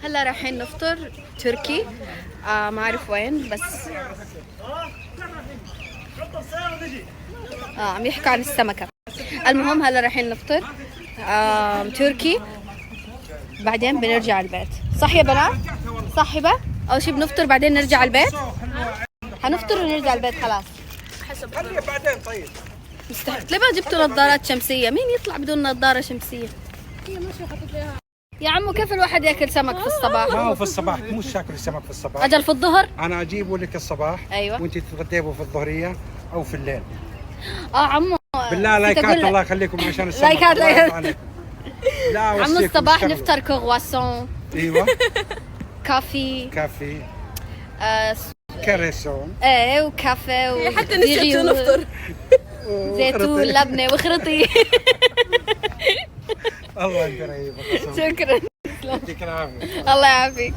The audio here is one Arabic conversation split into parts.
هلا رايحين نفطر تركي. ما اعرف وين بس. عم يحكوا عن السمكة. المهم هلا رايحين نفطر تركي، بعدين بنرجع البيت. صح يا بنات؟ صح يبا؟ اول شي بنفطر بعدين نرجع البيت. حنفطر ونرجع البيت خلاص. خليها بعدين. طيب مستحيل. ليه ما جبتوا نظارات شمسية؟ مين يطلع بدون نظارة شمسية؟ يا عمو كيف الواحد ياكل سمك في الصباح؟ ما هو في الصباح مش شاكل السمك في الصباح. اجل في الظهر؟ انا اجيبه لك الصباح. ايوه. وانت تتغديه في الظهريه او في الليل. عمو بالله لايكات الله يخليكم عشان السمك. لايكات الله لايكات. يرضى عليكم. لا عمو أوصيكم الصباح اشتغلوا. نفطر كرواسون، ايوه كافي، كافي آه كريسون ايه وكافيه حتى نسيت نفطر. زيتون لبنة وخرطي. الله يقريبك. شكرا. يعطيك العافيه. الله يعافيك.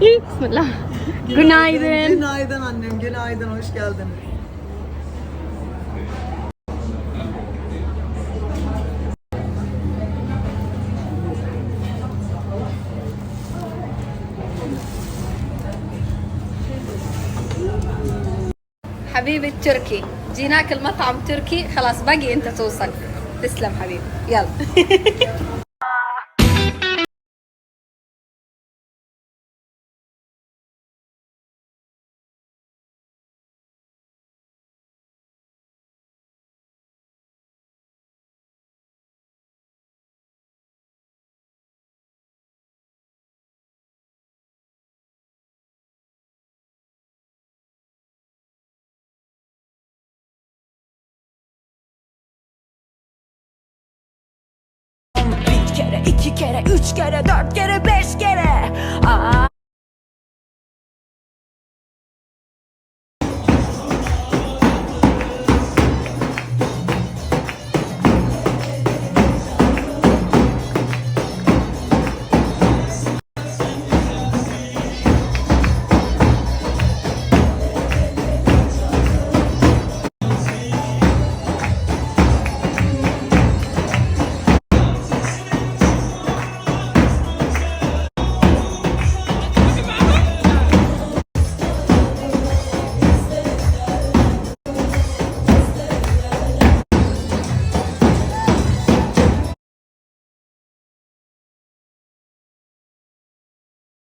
بسم الله. Günaydın. Günaydın annem, günaydın, hoş geldiniz. حبيبي التركي، جيناك المطعم تركي، خلاص باقي انت توصل. تسلم حبيبي، يلا. Bir kere, iki kere, üç kere, dört kere, beş kere. Aa.